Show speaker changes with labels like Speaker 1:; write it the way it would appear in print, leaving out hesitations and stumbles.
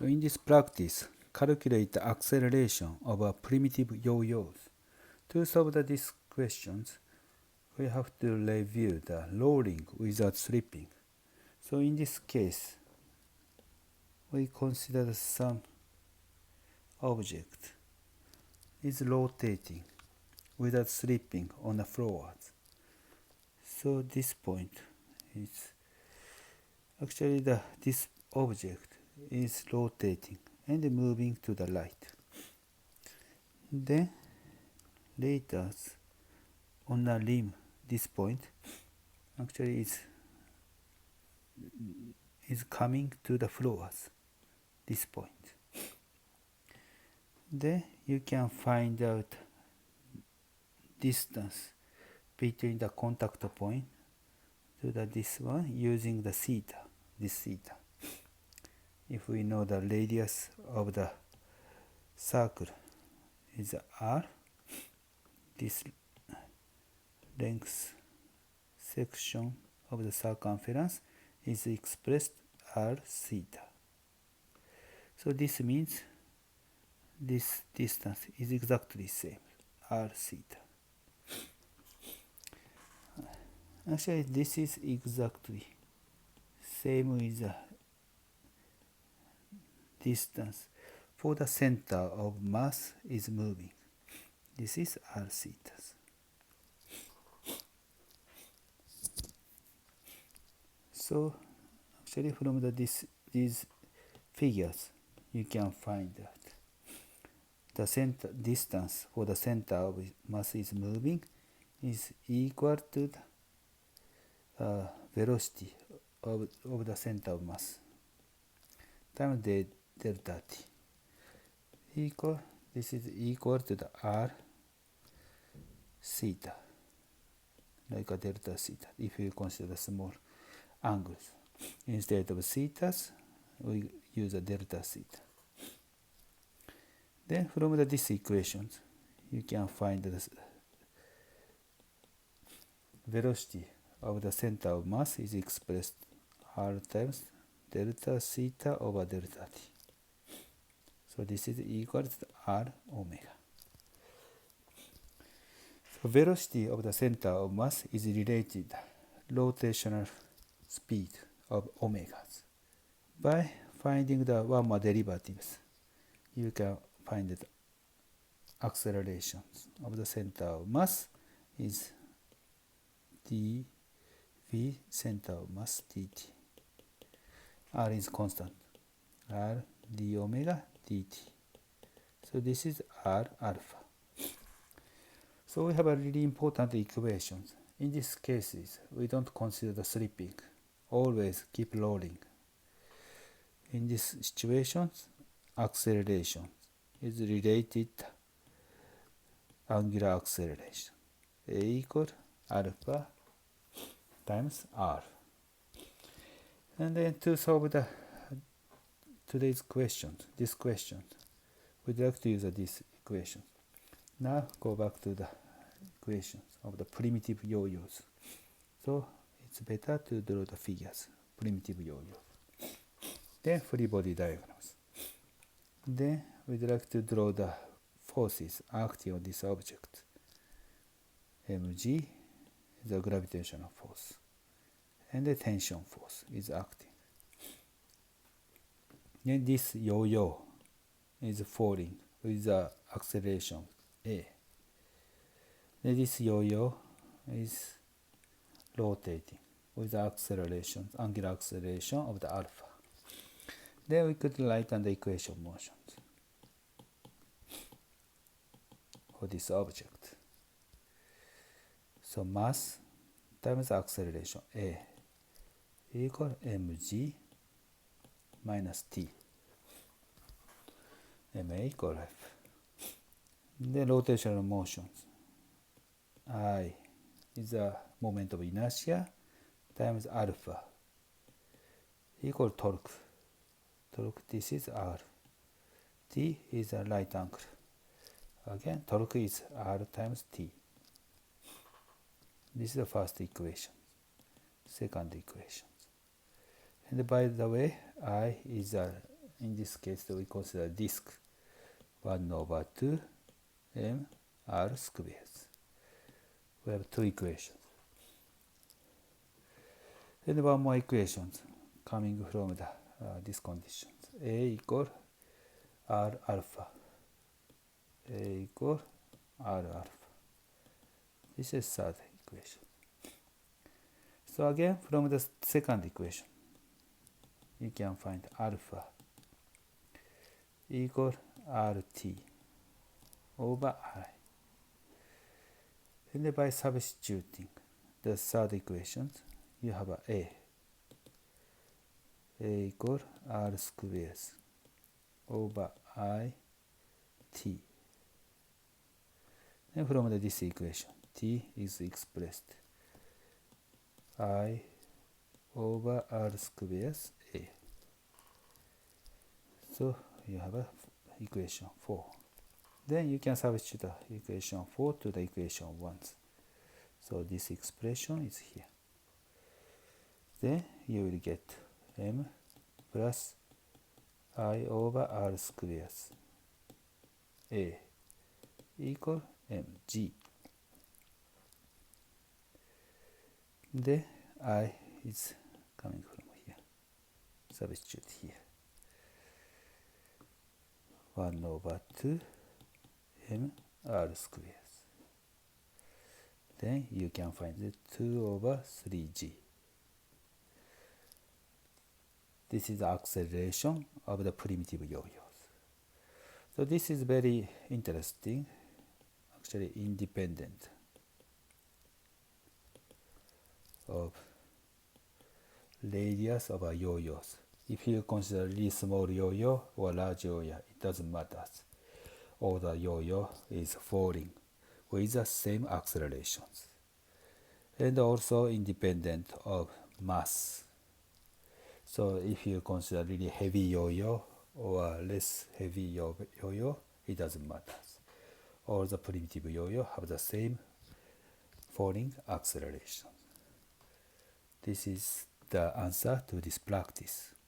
Speaker 1: So in this practice, calculate the acceleration of a primitive yo-yos. To solve these questions, we have to review the rolling without slipping. So in this case, we consider some object is rotating without slipping on the floor. So this point is actually this object is rotating and moving to the right. Then later on the rim, this point actually is coming to the floors, this point. Then you can find out distance between the contact point to this one using the theta, this theta. If we know the radius of the circle is r, this length section of the circumference is expressed r theta. So this means this distance is exactly same, r theta. Actually, this is exactly same with the distance for the center of mass is moving. This is r theta. So actually from these figures you can find that the center distance for the center of mass is moving is equal to the velocity of the center of mass times delta t equal, this is equal to the r theta, like a delta theta if you consider small angles. Instead of thetas, we use a delta theta. Then from these equations, you can find the velocity of the center of mass is expressed r times delta theta over delta t. So this is equal to r omega. So velocity of the center of mass is related rotational speed of omegas. By finding the one more derivatives, you can find the accelerations of the center of mass is dv center of mass dt. R is constant, r d omega dt. So this is r alpha. So we have a really important equations. In these cases, we don't consider the slipping. Always keep rolling. In these situations, acceleration is related angular acceleration. A equal alpha times r. And then to solve today's questions, this question, we'd like to use this equation. Now go back to the equations of the primitive yo-yos. So it's better to draw the figures, primitive yo-yo. Then free body diagrams. Then we'd like to draw the forces acting on this object. mg is a gravitational force, and the tension force is acting. Then this yo-yo is falling with the acceleration a. Then this yo-yo is rotating with the acceleration, angular acceleration of the alpha. Then we could write down the equation motions for this object. So mass times acceleration a equal mg minus t. ma equal f. Then rotational motions. I is a moment of inertia times alpha equal torque. Torque, this is r. T is a right angle. Again, torque is r times t. This is the first equation. Second equation. And by the way, I is a in this case we consider disk 1 over 2 m r squares. We have two equations. And one more equation coming from the these conditions. A equal r alpha. A equal r alpha. This is third equation. So again, from the second equation, you can find alpha equal rt over I. And by substituting the third equation, you have a equal r squares over I t. And from this equation, t is expressed I over r squares a. So you have equation 4. Then you can substitute the equation 4 to the equation 1. So this expression is here. Then you will get m plus I over r squares a equal mg. The I is coming from here. Substitute here. 1 over 2 m r squares. Then you can find the 2 over 3g. This is the acceleration of the primitive yo-yos. So this is very interesting, actually independent of radius of a yo-yos. If you consider really small yo-yo or large yo-yo, it doesn't matter. All the yo-yo is falling with the same accelerations. And also independent of mass. So if you consider really heavy yo-yo or less heavy yo-yo, it doesn't matter. All the primitive yo-yo have the same falling acceleration. This is the answer to this practice.